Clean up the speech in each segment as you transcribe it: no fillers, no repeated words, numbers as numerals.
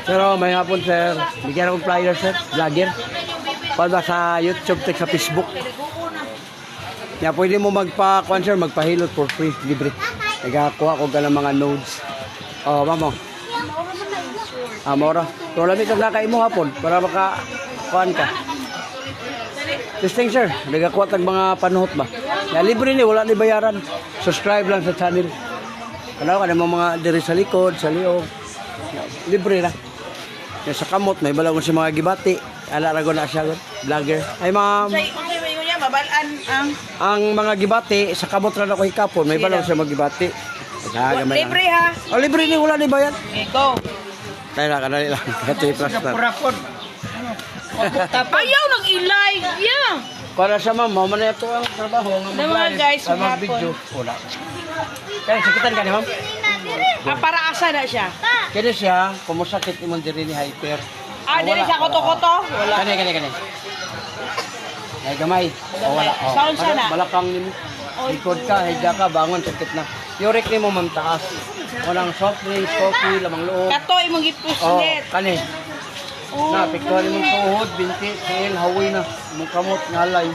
Pero may hapon, sir. Bigyan akong flyer, sir. Vlogger. Para sa YouTube, sa Facebook. Kaya pwede mo magpa-kuan, sir, magpahilot for free, libre. Nagakuha ko ka ng mga nodes. Oh, mamo. Mora. So, lamit ang nakain mo hapon para maka-kuan ka. Testing, sir. Nagakuha tag mga panuhot ba? Kaya libre ni, wala ni bayaran. Subscribe lang sa channel. Ano ka naman mga diri sa likod, sa liog. Libre na. Kaya sa kamot, may balagon si mga gibati. Alarago na siya, vlogger. Ay, ma'am. Ang mga gibati, sa kamot na ako hikapon, may balagon siya mga gibati. Libre ha? O, libre ni, wala ni bayan. Go. Tayo na, kanali lang. Ito yung plus na. Ayaw nang ilay. Yeah. Para sa ma'am, mo na ito ang trabaho. Mga guys, video. Wala. Kaya, sakitan ka ni ma'am? Para asa na siya? Kaya siya, kumusakit imong diri ni hyper. Dili siya koto-koto? Wala. Kani. Ay, gamay. Wala. Saan siya na? Malakang ni mo. Likod ka, higa ka, bangon, sakit na. Yurik ni mo, ma'am, taas. Walang soft drinks, coffee, lamang loob. Kato, imong gipuslit. Kani. Na, piktuhan imong tuhod, binti, siil, hawi na. Imong kamot, ngalay.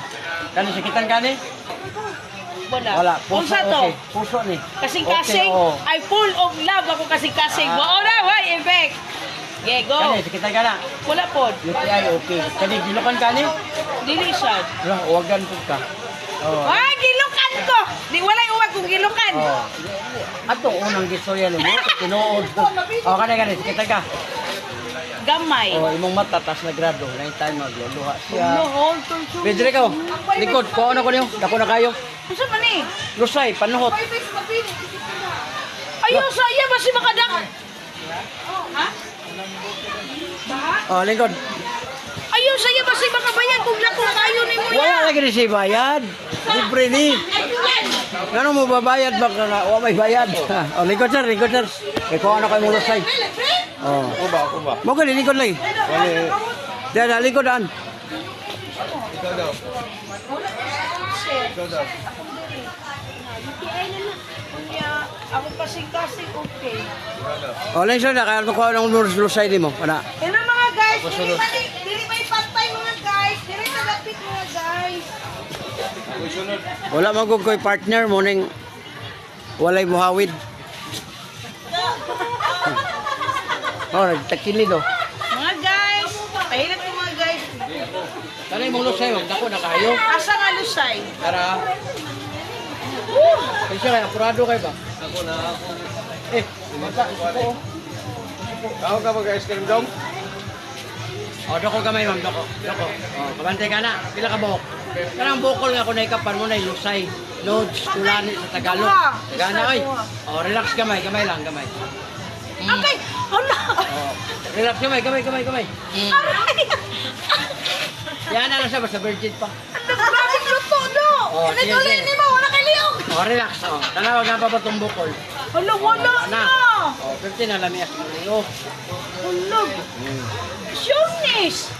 Kani, sakitan kani? Wala. Puso, Unsa to? okay. Puso ni. Kasing-kasing. Okay, I full of love ako kasing-kasing. Mao na, why? Effect. Okay, go. Kani, sakitan ka na. Wala po. UTI, okay. Kani, gilukan kani? Dili siya. Huwagan po ka. Oh. Gilukan ko. Di wala uwag kung gilukan. Oh. Ato unang gistorya ni mo, tinuod. Oh, kani, sakitan ka. Gamay. Oh, imong mata tas nagrado, na time magluluha siya. Hold to. Pedre ka. Likod ko ano ko niyo? Dako na kayo. Unsa man ni? Lusay panuhot. Ayaw sa iya ba si makadak? Ha? Oh, likod. Ayaw sa iya ba si makabayan kung dako kayo ni mo Wala lagi ni si bayad. Libre ni. Ngano mo babayad ba kana? Wa may bayad. Oh, likod sir. Eh ko ano kay mo lusay. Oh. Kuba. Mo ka likod lagi. Wala. Dada likodan. Ikaw daw. Ako kasing-kasing okay. Oh, lang sir, kaya ko anong lusay ni mo. Ana. Hello mga guys, dili may pantay mga guys. Dili nagapit mga guys. Wala magug koy partner mo ning walay muhawid. Oh, nagtakili do. Mga guys, pahilat ko mga guys. Kanay mong lusay, dako na kayo. Asa nga lusay? Tara. Kasi kaya, apurado kayo ba? Ako. Mata, isuko. Ako ka mag-ice cream dong? Dako gamay ma'am, dako. Kabantay ka na, pila ka buhok. Karang bukol nga kung naikapan mo na ilusay. Loads, tulani sa Tagalog. Gana, oy. Relax gamay lang. Okay, hala. Relax gamay. Yan na lang siya, basta virgin pa. Grabe luto do. Ulit ni mo, wala kay liog. Relax. Tanaw na pa ba itong bukol? Hala, wala na. 15 na lamias mo rin. Hala. Sureness.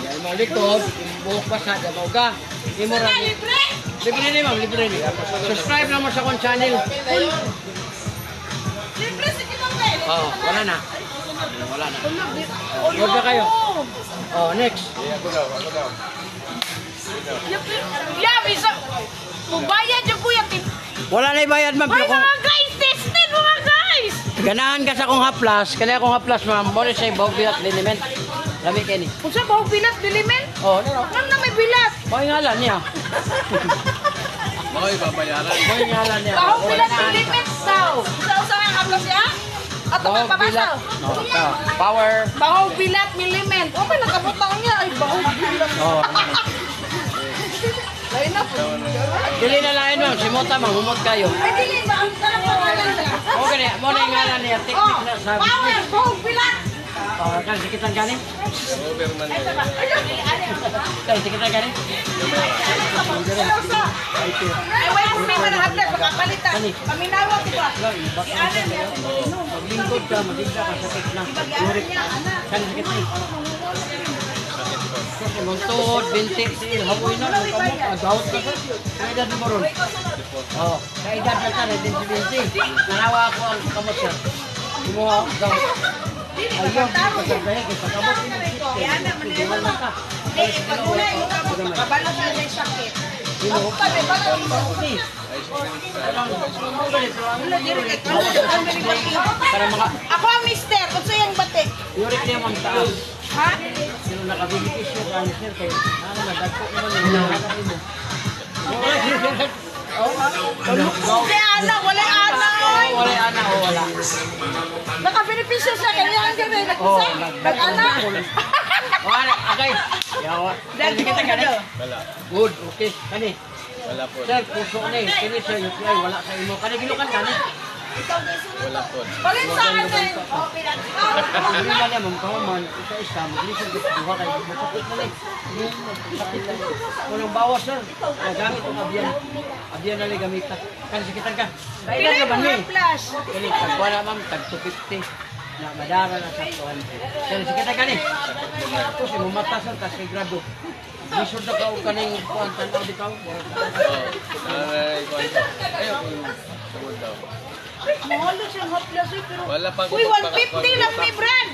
Yan mo likod, buhok pa sa damaw ka. Libre? Libre ni ma'am, libre ni. Subscribe naman sa akong channel. Libre si Kitang Bel. Wala na. Huwag na kayo. Next. Yeah, bisa. Mubayad yung kuya. Wala na ibayad ma'am. Ay, mga guys, tested mga guys. Ganahan ka sa akong haplas. Kaya akong haplas ma'am. Muna siya yung bawbilat liniment. Lami kayo ni. Kung saan ba bilat dilimen? Nang na may bilat. May ngalan niya. May babayaran. May ngalan niya. Bahong bilat dilimen daw. Sa ang haplas niya? Ato Bahong magpapasa. bilat. Power. Bahong bilat milimen. Okay, nakabutang niya. Ay, bahong bilat. Lain na po. Dili na lang ma'am. Si Mota ma'am. Humot kayo. Ay, dili ba? Ang sarap pangalan niya. Okay, muna yung ngalan niya. Technique na sa Power, bahong bilat. Kan sikitan gani? Overman na yan. Kan sikitan gani? Ay, wait, may manahaplas. Makapalitan. Paminawa ko ba? Ianan niya. Maglingkod ka, madigda ka, sakit na. Kan sakit na. Kasi mong tuhod, binti, siil, hawoy na, kamot, agawat ka sa. Ang edad mo ron? Sa edad na sa, 1920. Nanawa ako ang kamot sir. Kumuha daw. Dili Ayaw, magtawag. kasabay, kasabot. Yan na, manila ka. Pag una yung kabalo siya sa sakit. Ako pa, di ba? Wala, dili kay Para mga Ako ang mister, kung sa'yo yung bate. yurik niya mang taas. Ha? Sino nakabibigis yung kanya sir kay ano nagdagpo naman yung hinahanap mo. Si Ana, wala Ana. oy. Wala ana o wala. Naka-benepisyo siya, kanya ang gabi. Oh, Nag-ana. Wala, okay. Yawa. Dahil kita ka na. Wala. Good, okay. Kani. Wala po. Sir, puso ni. Kini sir, yung fly, wala sa imo. Kani gilukan ka ni. Wala po. Balin sa atin. Hindi ba niya, ma'am, kaman, isa-isa, mag-listen ko, duha kayo, masakit na lang. Sakit na lang. Unang bawas, sir. Gamit ang abyan. Abyan na lang gamita. Kasi sakitan ka. Kailan ka ba ni? Flash. Kani, tagwa na, ma'am, tag 250. Na madara na sa 200. Kaya sakitan ka ni. Tapos, imumata, sir, kasi grado. Lisod na ka o kaning kuwan, tanaw di ka. Ayaw po yung tungod daw. Mahal na siyang hopeless. Pero Wala pang uy, 150 lang may brand.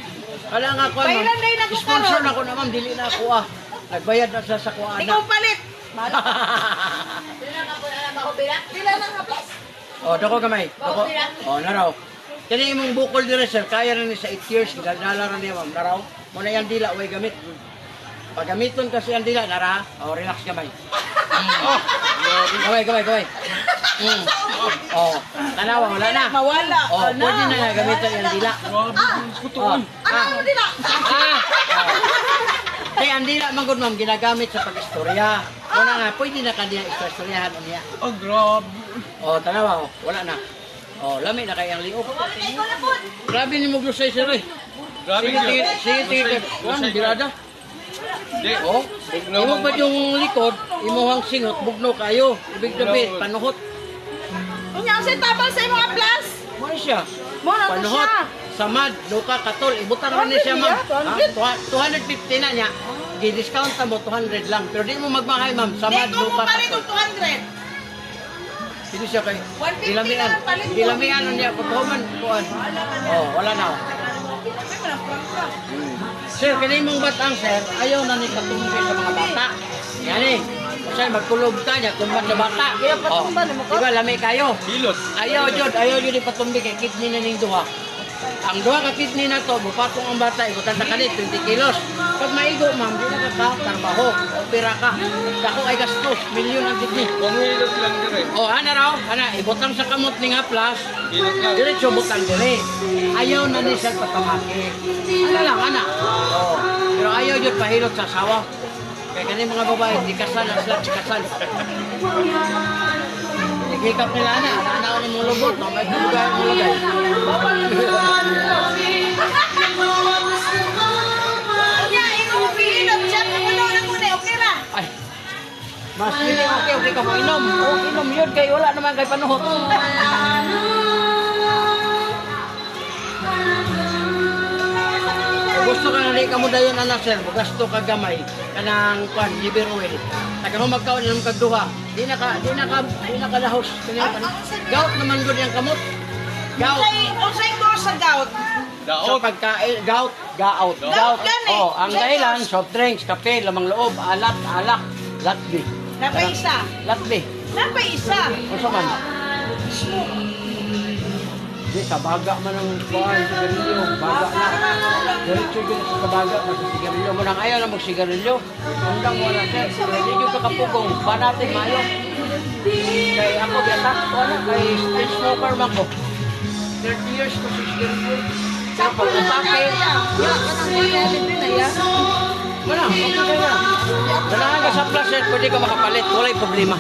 Wala nga ko, Kailan na yun ako sponsor karon? na ko na, ma'am, dili na ako ah. Nagbayad na sa kuwan. Ikaw palit. Pila lang hopeless. Oh, dako gamay. Dako. Oh, naraw. Kani imong bukol dire sir, kaya ra ni sa 8 years, gagdala ra niya ma'am. Naraw. Mo na yang dila way gamit. Pag gamiton kasi ang dila nara, oh, relax gamay. Gamay. Oh, tanawa wala na. Mawala. Oh, pwede na nga gamiton yung dila. Oh. Ano mo dila? Kaya ang dila man gud ma'am ginagamit sa pag-istorya. Una nga, pwede na kanila istoryahan niya. Oh, grabe. Oh, tanawa, oh, wala na. Oh, lami na kayang liog. Grabe ni mo glusay sir eh. Grabe Sige. Kuan dirada. Di. Oh, imo pa yung likod, imuhang singot bugno kayo. Ibig sabihin panuhot. Unya sa tabal sa imong hopeless. Mo siya. Mo na to Panuhot. siya. Samad, duka katol, ibutang na niya ma'am. 250 na niya. Gi-discount ta mo 200 lang. Pero di mo magmahay ma'am. Di Samad, ko mo duka palit katol. og 200. Sino siya kay? 150 Dilamian. lang palit mo. Dilamian niya ko tuman kuan. Oh, wala na. May manang prangka. Sir, kini mong batang sir, ayaw na ni katumbi sa mga bata. Yan eh. Kasi magkulog ka niya, tumban sa bata. Kaya patumban mo ko? Diba, lami kayo. Hilot. Ayaw jud ipatumbi kay kidney na ning duha. Ang duha ka kidney na to, bupatong ang bata, ibutan ta kanit 20 kilos. Pag maigo, ma'am, di na ka trabaho, opera ka. Dako ay gastos, milyon ang kidney. Kung hilot lang dire. Oh, ana raw, ibutang sa kamot ning haplas. Hilot lang. Diretso butang dire. Ayaw na ni siya patamaki. Ano lang, ana. Oh, pero ayaw jud pahilot sa asawa. Kaya kani mga babae, di kasal na sila, di kasal. Hikap nila na, anak ni mo lubot, no? May kumugay mo lagay. Unya, ikaw pilot siya. Ano na muna, okay ra. Ay, mas pili, okay ka mo inom. Oh, inom yun, kay wala naman kay panuhot. Kung gusto ka na di ka mo dayon anak sir, gasto ka gamay, kanang kwan, liver oil. Taga mo magkaon ng kagduha, di na ka lahos. Gout naman gud yung kamot. Gout. Unsay mo sa gout? Sa Daot. pagkain, gout. Gout gani. Oh, ang dahilan, soft drinks, kape, lamang loob, alak, latbi. Napay isa. Latbi. Napay isa. Unsa man? Di, kabaga man ang kuhan, sigarilyo, baga na. Diretso yun sa kabaga, sigarilyo mo nang ayaw na mag-sigarilyo. Undang mo na sir, hindi nyo kakapugong, ba natin mayo? Kay ako, biyatak ko, kay still smoker man ko. 30 years ko sa sigarilyo. Pero pag nasake, wala, okay ka na. Dalahan ka sa placer, pwede ka makapalit, wala'y problema.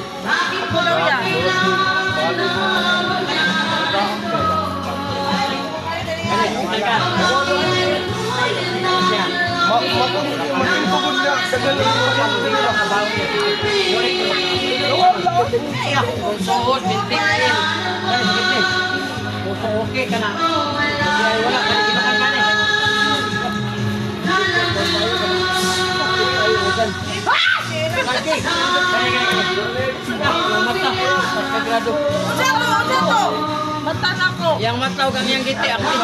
Ako daw yan. Suot, bintikin. Okay ka na. Wala ka na kinakan ka na. Bakit Gani, yung mata. Pagkagrado. Ano to? Mata na ko. Yang mata o yang giti. Active.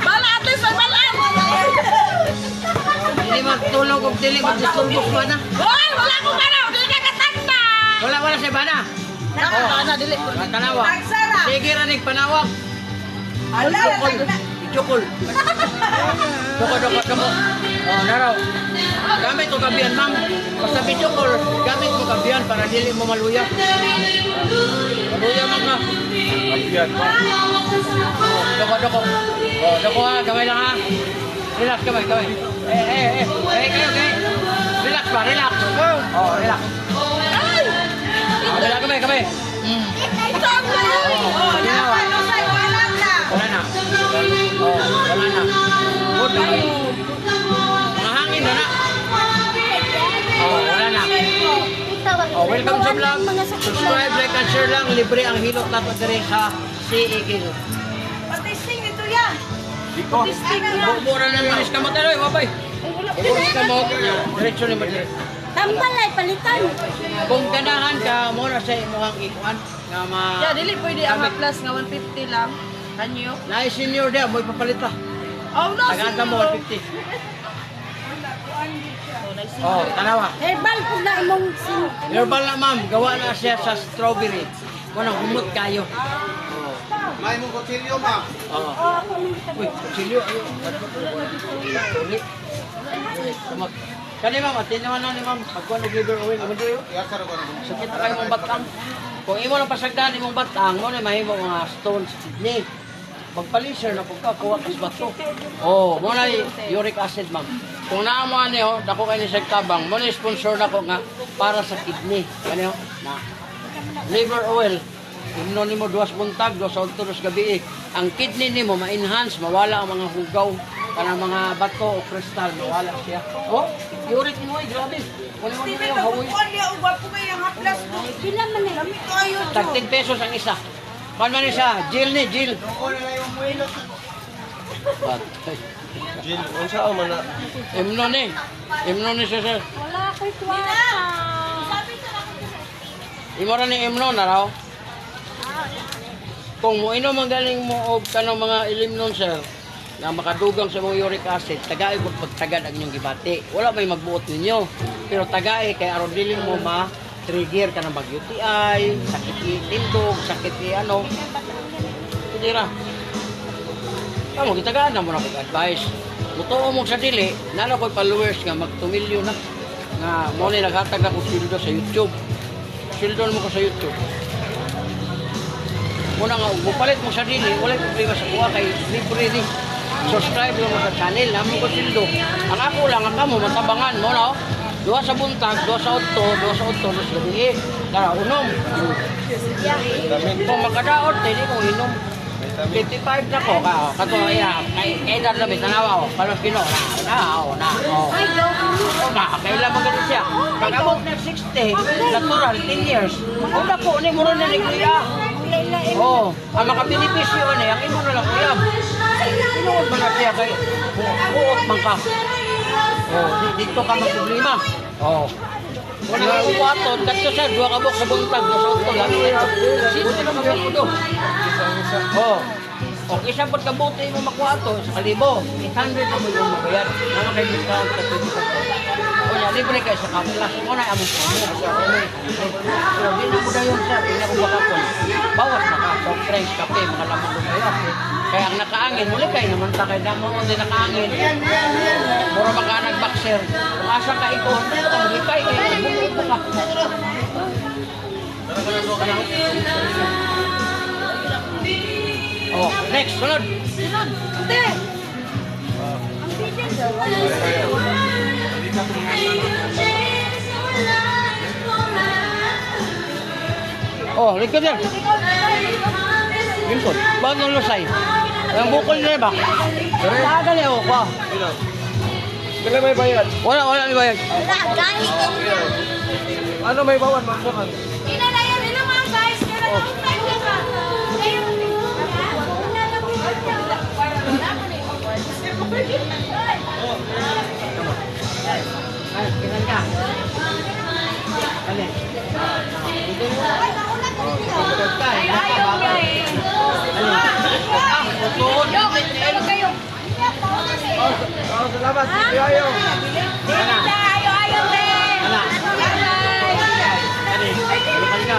Bala, ate, sa balaan. Hindi magtulog o dili magtulog ba na? Hoy, wala ko bala. Hindi ka katanda. Wala siya ba na? Nakakana, dili. Tanawa. Agsara. Sige ranig panawag. Ala, Chukol. Doko. Oh, naraw. Gamit mo kabiyan, ma'am. Basta bichukol, gamit mo kabiyan para dili mo maluya. Maluya, ma'am na. Kapiyan. Doko. Oh, doko ha, gamay lang ha. Relax, gamay. Kayo. Relax ba, relax. Oh, relax. Gamay. ito ang wala na. Wala na. Oh, wala na. Good na kayo. Mahangin na na. Oh, wala na. Oh, welcome sa vlog. Subscribe, like, and share lang. Libre ang hilot na dire sa CEQ. Patisting ito yan. Diko. Mura na yung ka mo tayo, wapay. Buburas ka mo. Diretso ni Madre. Tambal ay palitan. Kung ganahan ka, mura sa imuhang ikuan. Nga ma... Ya, dili pwede ang plus nga 150 lang. Kanyo. Na-senior dia, mo'y papalita. Oh, no. Tagaan ka mo, 150. Oh, tanawa. Herbal po na imong sin. Herbal na ma'am, gawa na siya sa strawberry. Kunang humot kayo. May mong kutsilyo, ma'am. Oo. Uy, kutsilyo. Uli. Tumak. Kani ma'am, atin naman na ni ma'am. Pagkuhan ng liver oil. Ano yun? Yasar ko na mong. Sakit na kayo mong batang. Kung imo lang pasagdan imong batang, mo na mahimo mga stones sa kidney. Magpalisir na pagka kuha kas bato. Oh, mo na uric acid ma'am. Kung naa mo ani ho, dako kay ni tabang, mo na sponsor nako nga para sa kidney. Kani ho? Na liver oil. Imno nimo duwas buntag, duwas sa dos gabi. Ang kidney nimo ma-enhance, mawala ang mga hugaw, kanang mga bato o kristal, mawala siya. Oh, uric mo grabe. Kuno mo Steven, yung hawoy. mabukuan niya. Ugwa po kayo ang plus ko. Pila man eh. Lamig kayo. Tag 10 pesos ang isa. Kuan man ni siya, Jill ni, Jill. Patay. Jill, unsa man na? Imno ni siya sir. Wala ko'y tuwasa. Imora ni imno na raw. Kung mo inom ang galing mo og kanang mga ilimnon sir, na makadugang sa mga uric acid, tagay ko pagtagad ang inyong gibati. Wala may magbuot ninyo. Pero tagay kay aron dili mo ma-trigger ka ng UTI, sakit tindog, sakit ano. Hindi ra. Kamu gitagaan na mo na advice. Mutuo mo sa dili, nana ko'y followers nga mag-2 million na. Nga mo ni naghatag ako sildo sa YouTube. Sildo mo ko sa YouTube. Muna nga, mupalit mo sa dili, wala problema sa kuha kay libre ni. Subscribe lang mo sa channel, namin ko sildo. Ang ako lang, ang kamo, matabangan mo na. Duha sa buntag, duha sa otto, duha sa gabi. Tara, unom. Kung makadaot, hindi mo inom. 55 na ko, kato iya, kay edad labis, tanawa ko, palos kino, na. Kailan maganda siya. Pag-abot na 60, natural, 10 years. Una po, ni mo rin na ni kuya. Oo, ang makapinipisyo ni, ang imo na lang kuya. Sinuot man na siya kay buot man ka. Oh, dito ka ng problema. Oh. Kung nakakuwaton, katso sir, duha ka sa buntag, duha sa utol. Sino na magkakudo? Oh. O, isang pagkabuti mo makuwato, sa kalibo, 800 na mo yung mabayad. Ano kayo discount sa 20%? O niya, libre kayo sa kaplas. O na, among pero di na mo na yun sir, hindi na ko bakapon. Bawas na ka, soft drinks, kape, makalamang mo kayo. Kaya ang nakaangin, muli kayo naman ta kayo damo kung di nakaangin. Mura maka nag-boxer. Kung asa ka ito, ang lipay kayo, buko ka. Oh, next, sunod. Ate. Oh, likod yan. Lingkod. Bakit nung lusay? Ang bukol nila ba? Tagal eh, oh, pa. Kailan may bayad? Wala may bayad. Wala, gani ka. Ano may bawan, ma'am? Bukan. Inalayan nila mga guys. Kaya lang time na ka. Ay, kinan ka. Alin? Ayaw niya eh. Tulog kayo. Salamat. Ayaw. Ayaw din. Ala. Alin? Lupan ka.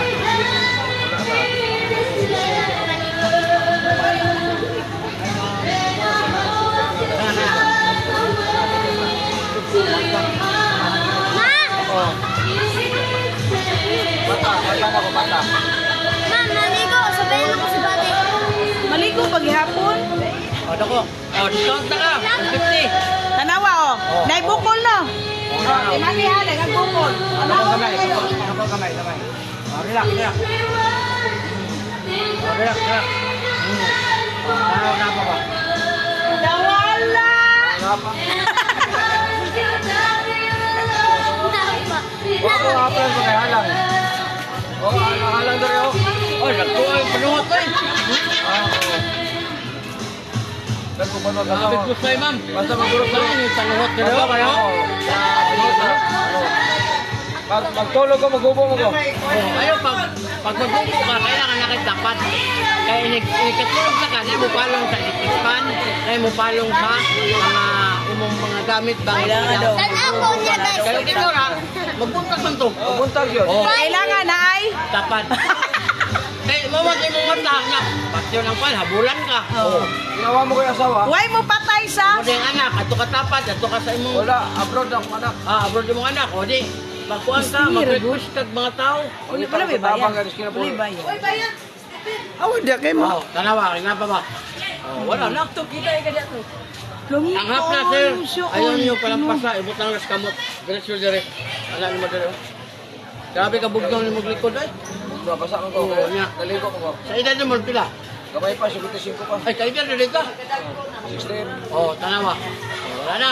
Ma, maligo. Sabayan ako si Bate. Maligo paghihapon. O, dako. O, discount na ka. 50. Tanawa oh. Naibukol no. Imani ha, nagbukol. Ano ko kamay? Ano ko kamay? Kamay. O, relax, relax. O, relax, relax. Ano na pa ba? Nawala. Oo, halang ko kay halang. Oo, halang dere oh. Oh, nagkuha yung panuhot ko eh. Dagko pa na Grabe po sa'yo, ma'am. Basta magurot Saan yung panuhot ko rin? Kaya? Magtulog ko, maghubo mo ko. Oh, ayaw, pag magbubo ka, kailangan nakit dapat. Kaya ikatulog na ka, mo palong sa itikpan, kaya mo palong sa mga umong mga gamit bang ilangan. Saan ako niya, guys? Kaya ito na, magbuntag man to. Magbuntag yun. Oh, Kailangan na ay. dapat. Kaya mawag yung mga na, pasyon ang pan, habulan ka. Oh. Ginawa mo ko yung asawa. Huwag mo patay sa. O di ang anak, ato ka tapat, ato ka sa imong... Wala, abroad ang anak. Abroad yung mga anak, o di. Magkuhan ka, mag-request kag mga tao. Wala pala may bayan. Wala bayan. Awan dia kay Oh, tanawa, kaya pa ba? Oh, wala na. Lumi Ang hap na, sir. Ayaw niyo palang pasa, ibutang las kamot. Diretso dire. Wala naman dire. Grabe ka bugnaw ni maglikod ay. Basa ko ko. Oo, niya. Naligo ko ko. Sa edad mo pila. Gamay pa, 75 pa. Ay, kay edad na ka. 16. Oh, tanawa. Oh, wala na.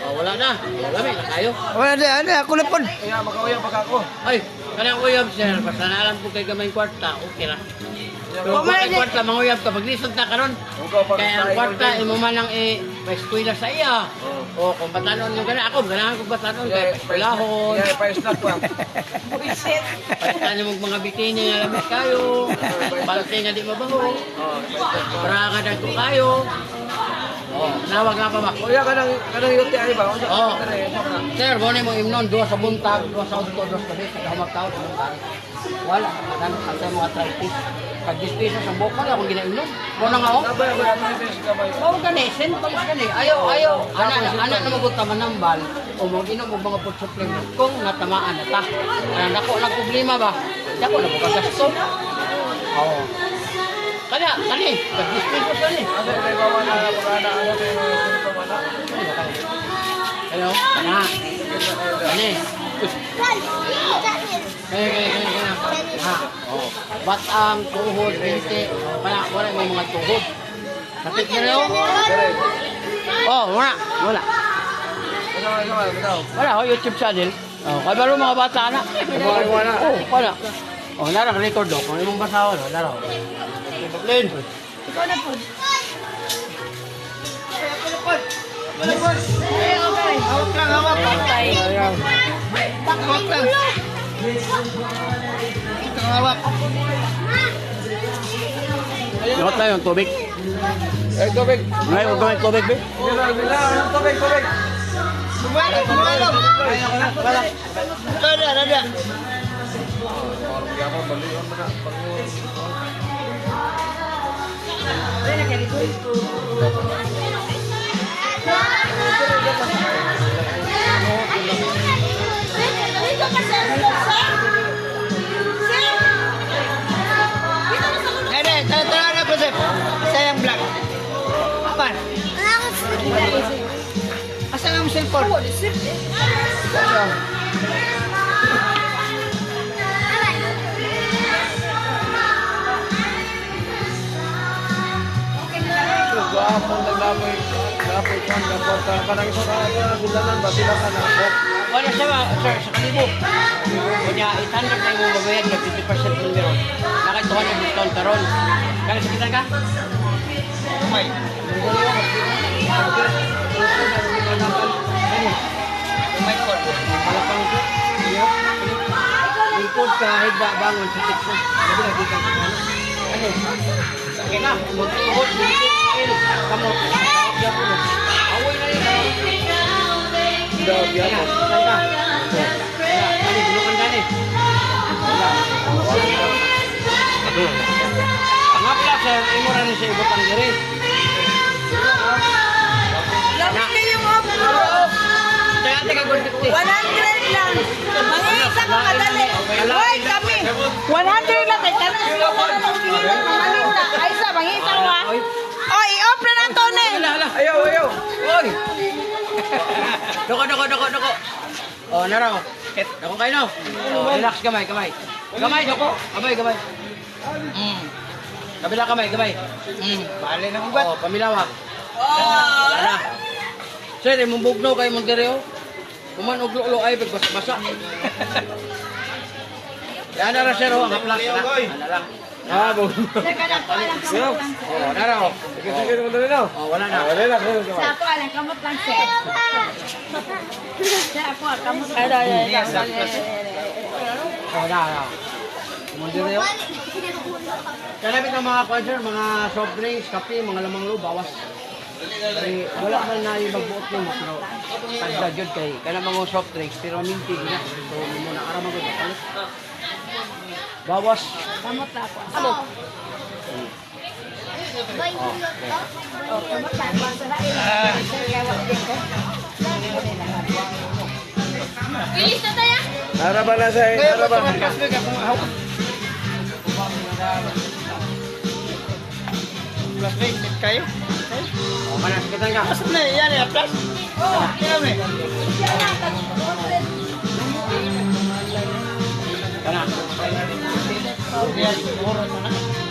Oh, wala na. Wala na kayo. Wala di, ano, ako lapon. Kaya makawayang pag ako. Ay, kanang uyab sir, basta naalam ko kay gamay kwarta, okay ra. Pero kung may kwarta, manguyab ka, paglisod na karon. Kaya ang kwarta, imo man ang pa-eskwela sa iya. O kung batanon yung gana, ako, ganahan ko batanon, kaya pa-eskwelahon. Kaya pa-snack pa. Buisit. Pagkano mong mga bikini nga lamit kayo, balte nga di mabaho, para nga dagko kayo. Oh, nawag nga pa ba? Kuya, kanang yuti ay ba? Oh, sir, muna mo imnon, 2 sa buntag, 2 sa udto, 2 sa bit, sa humagtaw, sa buntag. Wala, sa mga tripis. Pag-dispisa sa bukal, ako ginaimnon. Muna nga ako. Sabay ako naman yung best kamay. Oo, gani, simple gani. Ayaw. Anak na magunta manambal, o mag-inom mo mga food supplement kung natamaan na ta. Nako lang problema ba? Dako na bukas gasto. Oo. Kaya, pag-dispisa sa ni. Asa may bawa na pagkana, ano may sinto mana. Hello? Kana. Kani. Kaya. Ha. Oh. Ba't ang tuhod, binti, wala yung mga tuhod. Sakit na rin oh, wala. Wala ako YouTube channel. Oh, kaya baro mga bata na. Wala. Oh, wala. Oh, narang record do. Kung imong basahan, narang. Baklin. Ikaw na po. Hawak lang. Nakot na yung tubig. Eh, tubig. Ngayon, huwag kami tubig, be. Bila, tubig. Kumalog. Ada. Tara po, Sir. Sayang vlog. Apan? Asan ang cellphone? Gapon naglamoy kan gaporta kanang isa ka gudanan ba sila kana. Wala siya, sir, sa kalibo. Kanya, 800 na yung babayad na 50% ng meron. Nakituhan yung discount karon. Kaya sakitan ka? May. Palakang ko. Lingkod kahit ba bangon sa tikso. Sabi na dito sa ano. Ano? Sakit na. Magtuhod. Bilikit. Kamot. Diyan po. Away na yun. Daw, diyan po. Saan ka? Ano, bulukan ka ni. Pangapla, sir. Imo rin siya ibutang diri. Labi kayong off-road. Teka, 100 lang. Mangisa ko kadali. Hoy, kami. 100 lang. Tanong sila ko na ng pilihan ng malita. Ay, sa mangisa ko ha. Oh, i-off na lang to, ne. Ayaw. Oy! Doko. Oh, naraw. Doko kayo, no? Oh, relax, kamay. Kamay, doko. Kamay. Kabila kamay. Bali na ugat. Oh, pamilawa. Ana. Sir, imong bugno kay Monterrey. Kuman og lulo ay basa. Yan na ra sir, ang haplas na. Ana lang. Ah, bugno. Oh, naraw. Sige, mo dali na. Oh, wala na. Wala na. Sa ako, alang kamot lang, sir. Sa ako, kamot lang. Oh, na. Monterrey. Kalapit ng mga concert, mga soft drinks, kape, mga lamang loob, bawas. Ay, wala man na yung magbuot nyo mo, pero tagda dyan kay, kaya mga soft drinks, pero minti na. So, muna, araman ko, bakalit. Bawas. Kamot lang ako. Ano? Bay, hulot to. Oh, kamot lang ako. Sa lain. Sir, kawat din ko. Bilis na tayo. Harapan na sa harapan. Plastic kayo? Oh, manas kita nga. Asa na yan ya plus? Oh, yan eh. Kana.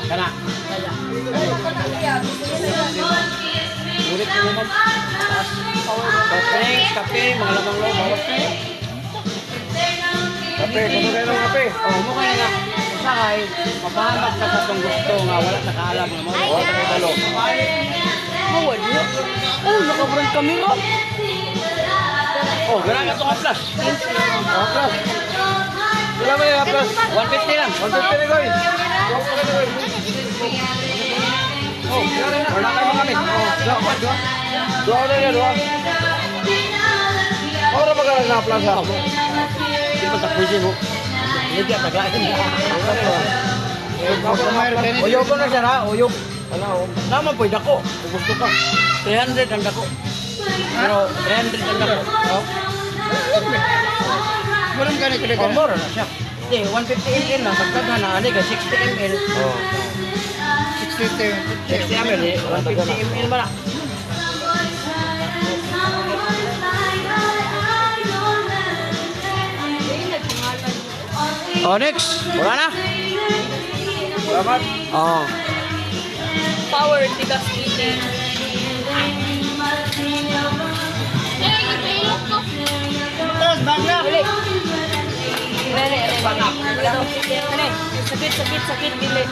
Kana. Ulit mo naman. Soft drinks, kape, mga lamang loob, bawas na yun. Kape, kuno kayo ng kape. Oh, mo kaya nga. Sakay, mapahamak ka sa itong gusto nga, wala sa kaalam nga mo. Oh, talo. Mawad niyo. Oh, nakabrand kami mo. Oh, gano'n ito ka plus. Oh, plus. Wala ba yung plus? 150 lang. 150 na guys. Oh, wala kayo mga kamit. Oh, dua. Dua na yan, dua. Ora magalang na plus ha. Hindi pa tapos mo. Hindi at tagain na. Uyog ko na siya ha, uyog. Naman po, dako. Kung gusto ka. 300 ang dako. Pero 300 ang dako. Oh. Meron ka na Oh, kinagal. mura na siya. Hindi, 150 ml na. Pagkagana na, aliga, 60 ml. 60 ml eh. 150 ml ba na? Oh, next. Wala na? Salamat. Oh. Power, tigas ini. Tapos bangla. Dili. Sakit, dili.